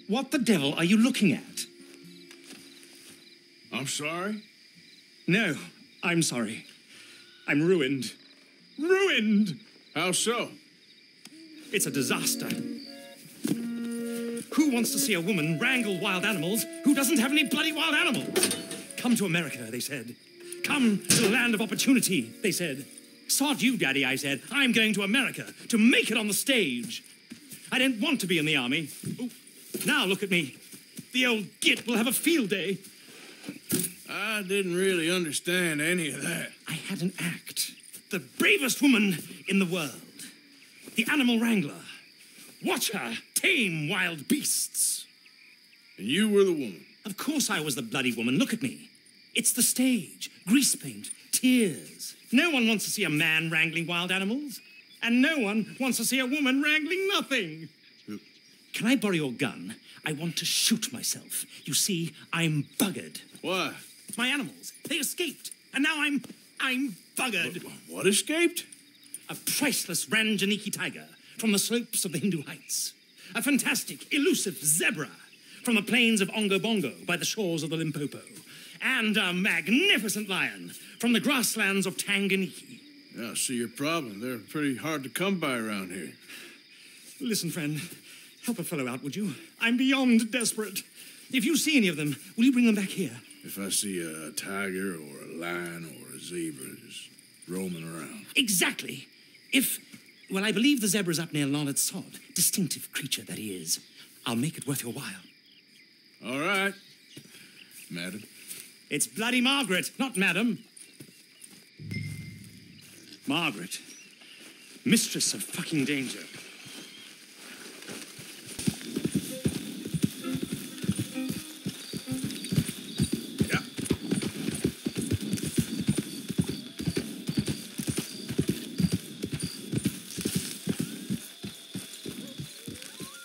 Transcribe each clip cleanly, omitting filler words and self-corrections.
What the devil are you looking at? I'm sorry? No, I'm sorry. I'm ruined. Ruined! How so? It's a disaster. Who wants to see a woman wrangle wild animals who doesn't have any bloody wild animals? Come to America, they said. Come to the land of opportunity, they said. Sod you, Daddy, I said. I'm going to America to make it on the stage. I don't want to be in the army. Oh, now look at me. The old git will have a field day. I didn't really understand any of that. I had an act. The bravest woman in the world. The animal wrangler. Watch her tame wild beasts. And you were the woman? Of course I was the bloody woman. Look at me. It's the stage. Grease paint. Tears. No one wants to see a man wrangling wild animals. And no one wants to see a woman wrangling nothing. Can I borrow your gun? I want to shoot myself. You see, I'm buggered. Why? My animals. They escaped. And now I'm buggered. What escaped? A priceless Ranjaniki tiger from the slopes of the Hindu Heights. A fantastic, elusive zebra from the plains of Ongo Bongo by the shores of the Limpopo. And a magnificent lion from the grasslands of Tanganyika. Yeah, I see your problem. They're pretty hard to come by around here. Listen, friend, help a fellow out, would you? I'm beyond desperate. If you see any of them, will you bring them back here? If I see a tiger or a lion or a zebra just roaming around. Exactly. Well, I believe the zebra's up near Larned Sod. Distinctive creature that he is. I'll make it worth your while. All right, madam. It's bloody Margaret, not madam. Margaret. Mistress of fucking danger.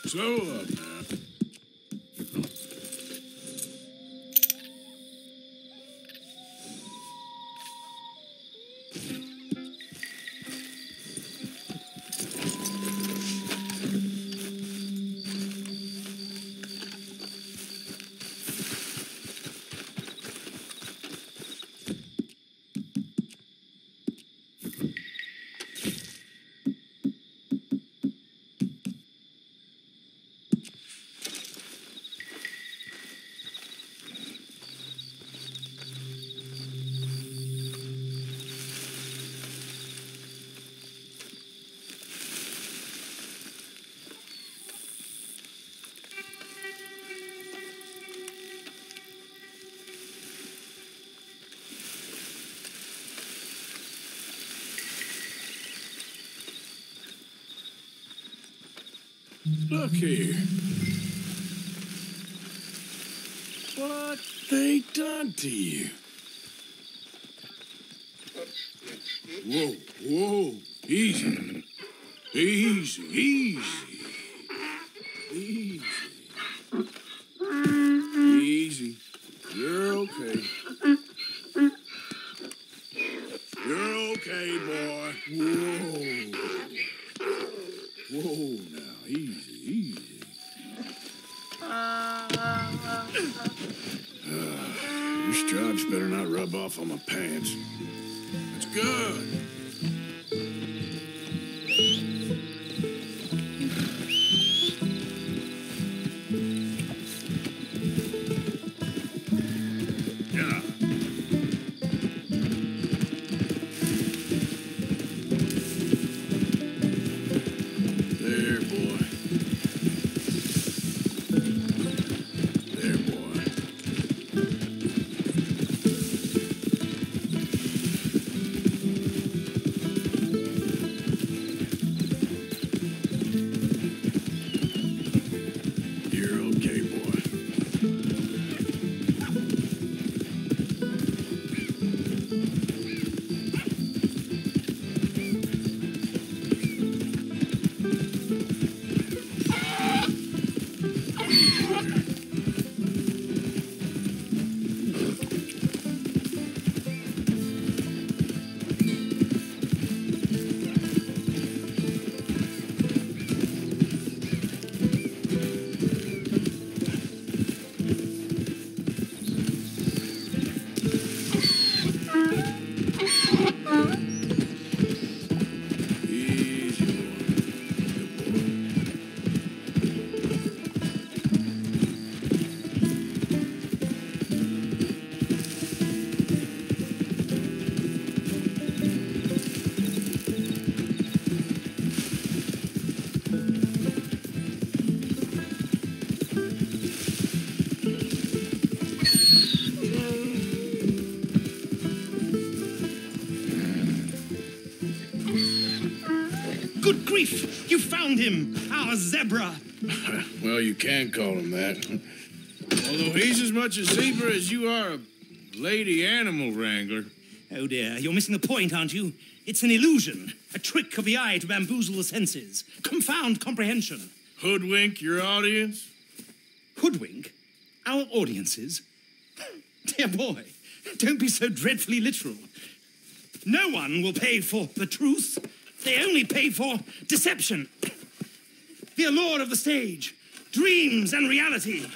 Slow up now. Look here. What they done to you? Whoa, whoa, easy. Easy, easy. Easy. Easy. You're okay. You're okay, boy. Whoa. Whoa, now, easy, easy. Your stripes better not rub off on my pants. That's good. Yeah. There, boy. There, boy. Good grief! You found him! Our zebra! Well, you can call him that. Although he's as much a zebra as you are a lady animal wrangler. Oh dear, you're missing the point, aren't you? It's an illusion, a trick of the eye to bamboozle the senses, confound comprehension. Hoodwink your audience? Hoodwink? Our audiences? Dear boy, don't be so dreadfully literal. No one will pay for the truth. They only pay for deception. The allure of the stage, dreams and reality.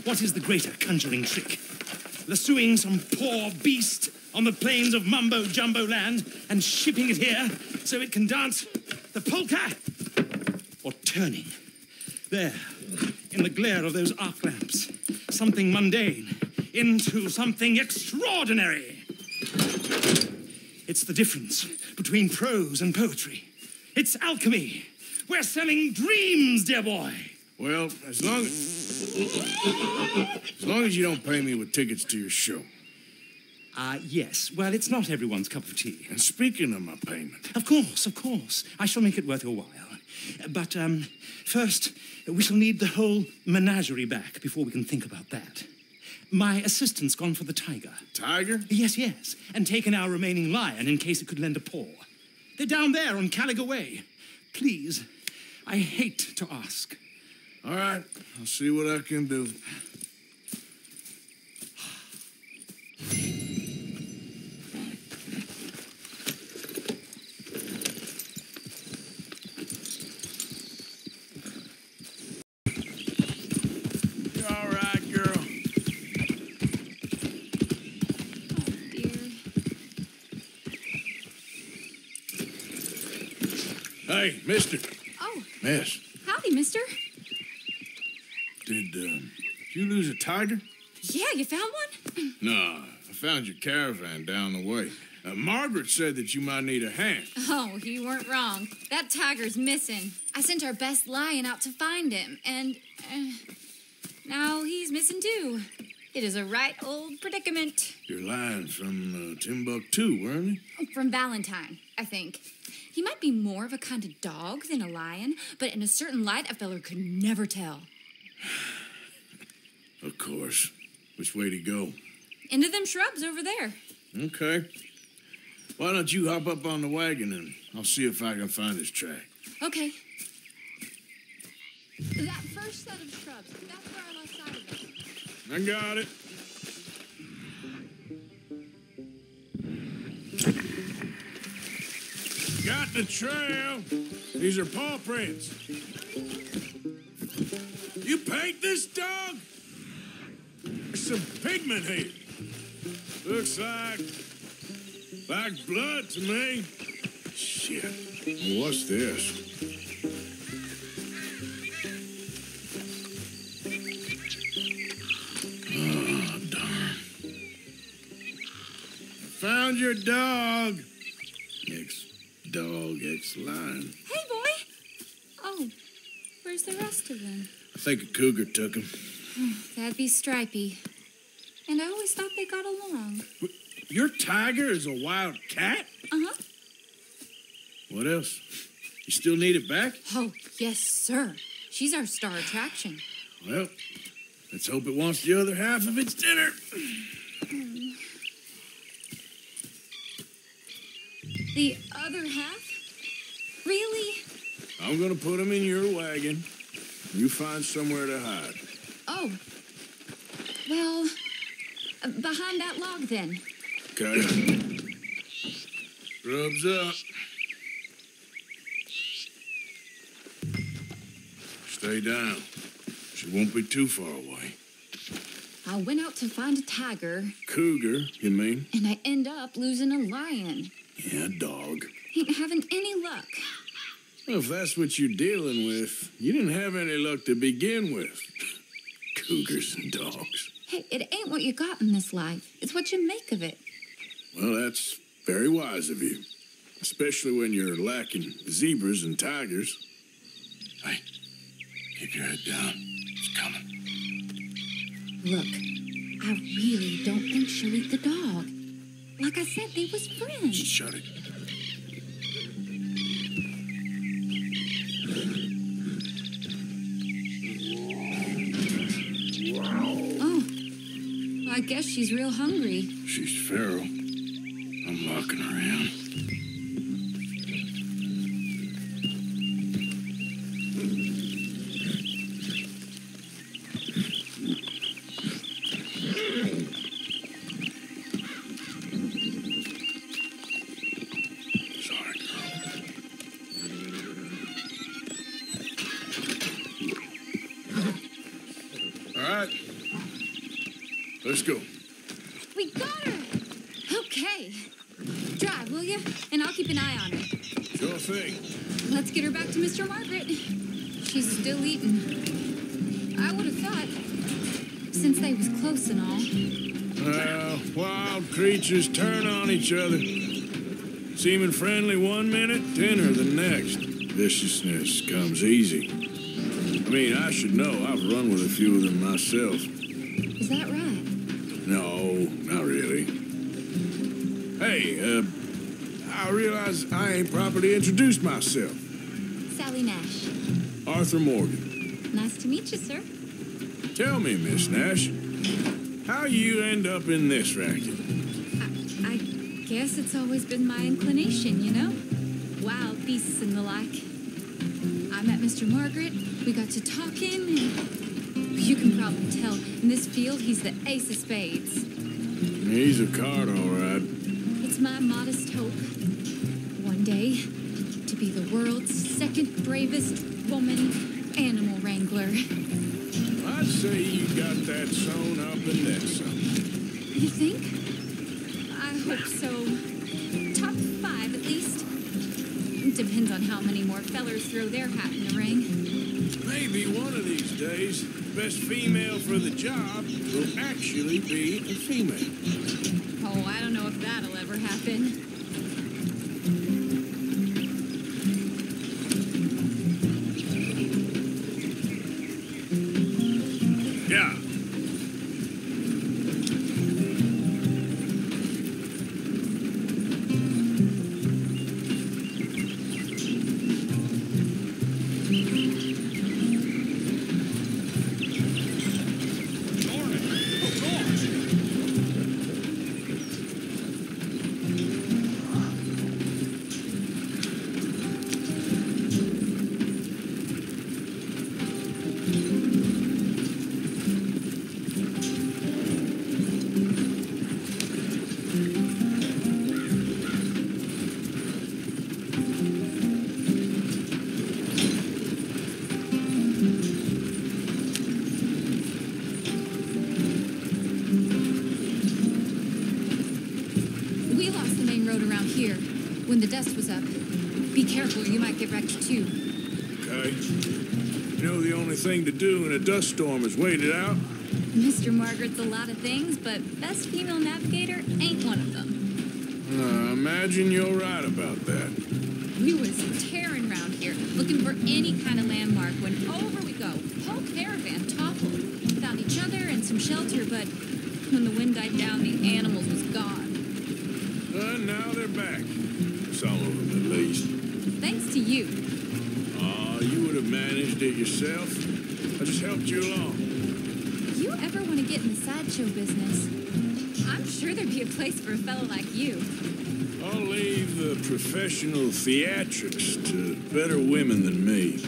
What is the greater conjuring trick? Lassoing some poor beast on the plains of mumbo-jumbo land and shipping it here so it can dance the polka? Or turning, there, in the glare of those arc lamps, something mundane into something extraordinary? It's the difference between prose and poetry. It's alchemy. We're selling dreams, dear boy. Well, as long as you don't pay me with tickets to your show. Yes. Well, it's not everyone's cup of tea. And speaking of my payment... Of course. I shall make it worth your while. But, first, we shall need the whole menagerie back before we can think about that. My assistant's gone for the tiger. Tiger? Yes. And taken our remaining lion in case it could lend a paw. They're down there on Caliga Way. Please, I hate to ask. All right, I'll see what I can do. You all right, girl? Oh, dear. Hey, mister. Oh, Miss, howdy, mister. did you lose a tiger? Yeah, you found one? No, I found your caravan down the way. Margaret said that you might need a hand. Oh, you weren't wrong. That tiger's missing. I sent our best lion out to find him, and now he's missing too. It is a right old predicament. Your lion from Timbuktu, weren't he? From Valentine, I think. He might be more of a kind of dog than a lion, but in a certain light, a feller could never tell. Of course. Which way to go? Into them shrubs over there. Okay. Why don't you hop up on the wagon and I'll see if I can find his track. Okay. That first set of shrubs, that's where I lost sight of it. I got it. Got the trail. These are paw prints. You paint this dog? There's some pigment here. Looks like blood to me. Shit. What's this? Oh, darn. Found your dog. Ex-dog, ex-lion. Hey, boy! Oh, where's the rest of them? I think a cougar took him. That'd be Stripey. And I always thought they got along. Your tiger is a wild cat? Uh-huh. What else? You still need it back? Oh, yes, sir. She's our star attraction. Well, let's hope it wants the other half of its dinner. The other half? Really? I'm gonna put him in your wagon. You find somewhere to hide. Oh. Well, behind that log, then. Okay. Rubs up. Stay down. She won't be too far away. I went out to find a tiger. Cougar, you mean? And I end up losing a lion. Yeah, dog. Ain't having any luck. Well, if that's what you're dealing with, you didn't have any luck to begin with. Cougars and dogs. Hey, it ain't what you got in this life. It's what you make of it. Well, that's very wise of you. Especially when you're lacking zebras and tigers. Hey, keep your head down. It's coming. Look, I really don't think she'll eat the dog. Like I said, they was friends. Shut it. I guess she's real hungry. She's feral. I'm locking her in. Sorry, girl. All right. Let's go. We got her! Okay. Drive, will you? And I'll keep an eye on her. Sure thing. Let's get her back to Mr. Margaret. She's still eating. I would have thought, since they was close and all. Well, wild creatures turn on each other. Seeming friendly one minute, tender the next. Viciousness comes easy. I mean, I should know. I've run with a few of them myself. Is that right? No, not really. Hey, I realize I ain't properly introduced myself. Sally Nash. Arthur Morgan. Nice to meet you, sir. Tell me, Miss Nash, how you end up in this racket? I guess it's always been my inclination, you know? Wild beasts and the like. I met Mr. Margaret, we got to talking, and you can probably tell, in this field, he's the ace of spades. He's a card, all right. It's my modest hope, one day, to be the world's second bravest woman animal wrangler. I'd say you got that sewn up and then some. You think? I hope so. Top 5, at least. Depends on how many more fellers throw their hat in the ring. Maybe one of these days, the best female for the job will actually be a female. Oh, I don't know if that'll ever happen. Yeah. We lost the main road around here when the dust was up. Be careful, or you might get wrecked too. Okay. You know, the only thing to do in a dust storm is wait it out. Mr. Margaret's a lot of things, but best female navigator ain't one of them. Imagine you're right about that. We was tearing around here, looking for any kind of landmark when over we go. Whole caravan toppled. Found each other and some shelter, but when the wind died down, the animals was gone. And now they're back. Some of them, at least. Thanks to you. You would have managed it yourself. I just helped you along. You ever want to get in the sideshow business? I'm sure there'd be a place for a fellow like you. I'll leave the professional theatrics to better women than me.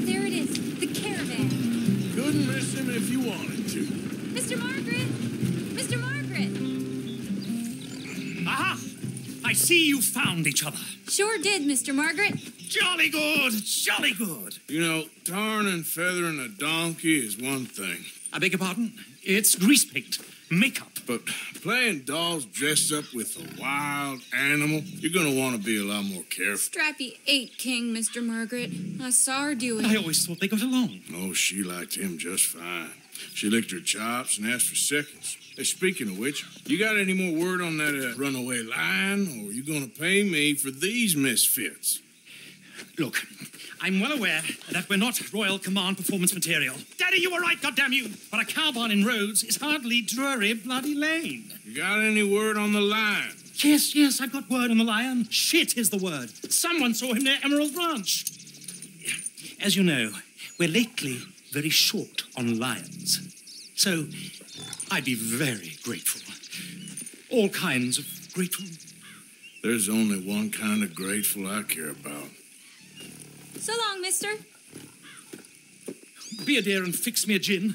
There it is, the caravan. Couldn't miss him if you wanted to. Mr. Margaret! Mr. Margaret! Aha! I see you found each other. Sure did, Mr. Margaret. Jolly good, jolly good. You know, tarring and feathering a donkey is one thing. I beg your pardon? It's grease paint, makeup. But playing dolls dressed up with a wild animal, you're gonna want to be a lot more careful. Strappy ain't king, Mr. Margaret. I saw her do it. I always thought they got along. Oh, she liked him just fine. She licked her chops and asked for seconds. Hey, speaking of which, you got any more word on that runaway lion, or are you gonna pay me for these misfits? Look, I'm well aware that we're not Royal Command performance material. Daddy, you were right, goddamn you! But a cow barn in Rhodes is hardly Drury Bloody Lane. You got any word on the lion? Yes, I've got word on the lion. Shit is the word. Someone saw him near Emerald Ranch. As you know, we're lately very short on lions. So, I'd be very grateful. All kinds of grateful. There's only one kind of grateful I care about. So long, mister. Be a dear and fix me a gin.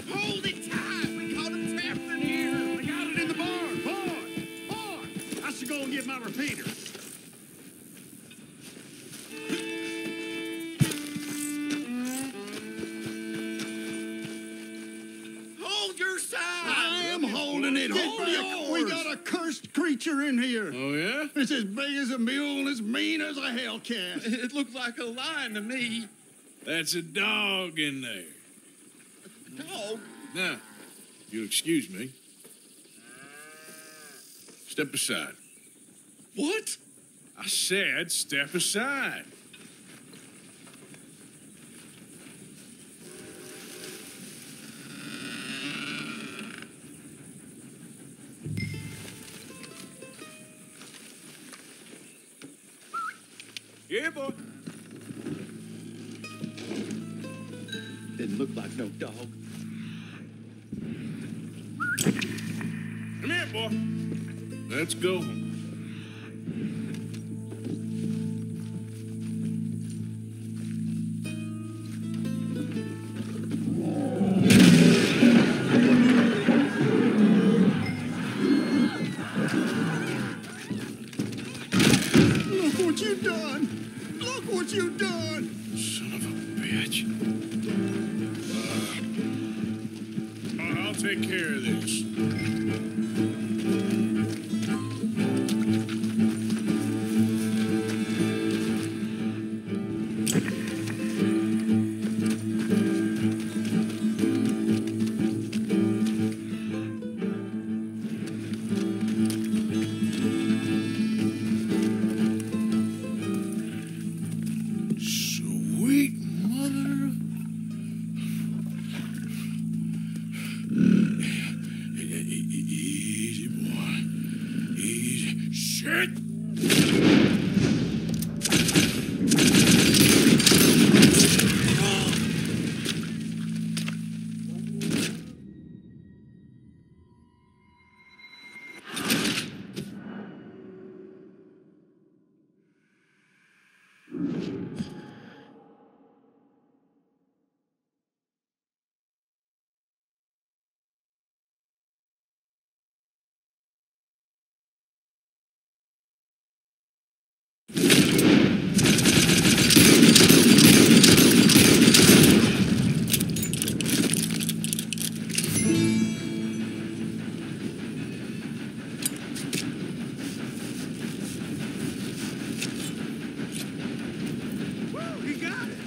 Hold it tight! We caught him trapped in here! We got it in the barn! Boy! I should go and get my repeater. Hold your side! I am holding it. Hold Get back. We yours. got a cursed creature in here. Oh, yeah? It's as big as a mule and as mean as a hellcat. It looked like a lion to me. That's a dog in there. Dog? Now, you'll excuse me. Step aside. What? I said step aside. Yeah, boy. Didn't look like no dog. Come here, boy. Let's go. Look what you done. Look what you done. Son of a bitch. I'll take care of this. Sweet mother of... Easy, boy. Easy. Shit! Woo, he got it!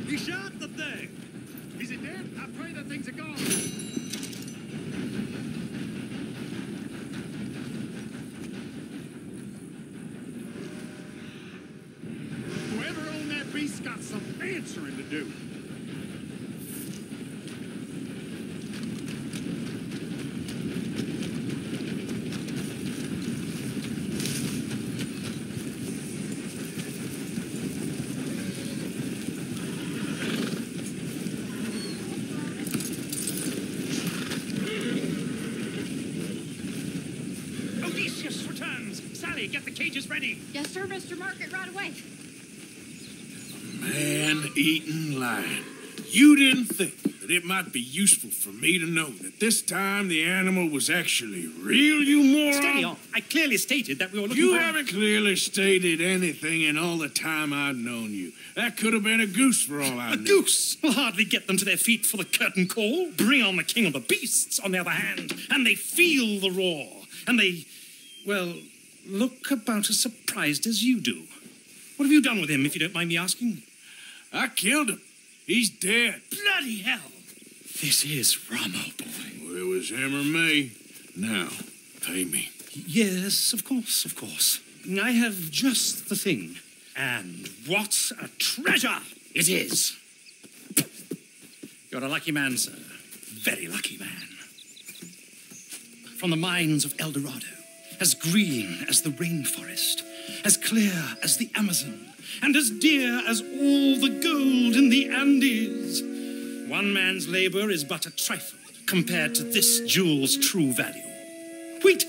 He shot the thing! Is it dead? I pray that thing's a gone. Whoever owned that beast got some answering to do. Odysseus returns. Sally, get the cages ready. Yes, sir, Mr. Market, right away. Man-eating lion. You didn't think that it might be useful for me to know that this time the animal was actually real, you moron. Steady on. I clearly stated that we were looking You for... haven't clearly stated anything in all the time I've known you. That could have been a goose for all I A knew. goose will hardly get them to their feet for the curtain call. Bring on the king of the beasts, on the other hand, and they feel the roar. And they, well, look about as surprised as you do. What have you done with him, if you don't mind me asking? I killed him. He's dead. Bloody hell! This is Ramo, boy. Well, it was him or me. Now, pay me. Yes, of course, of course. I have just the thing. And what a treasure it is! You're a lucky man, sir. Very lucky man. From the mines of El Dorado, as green as the rainforest, as clear as the Amazon, and as dear as all the gold in the Andes. One man's labor is but a trifle compared to this jewel's true value. Wait!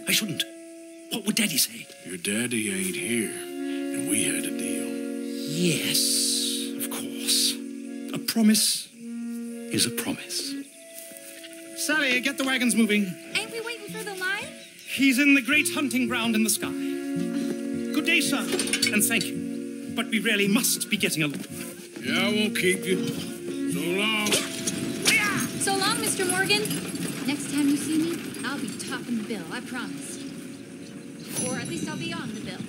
I shouldn't. What would Daddy say? Your daddy ain't here, and we had a deal. Yes, of course. A promise is a promise. Sally, get the wagons moving. Ain't we waiting for the lion? He's in the great hunting ground in the sky. Good day, sir, and thank you. But we really must be getting along. Yeah, I won't keep you. So long. So long, Mr. Morgan. Next time you see me, I'll be topping the bill, I promise. Or at least I'll be on the bill.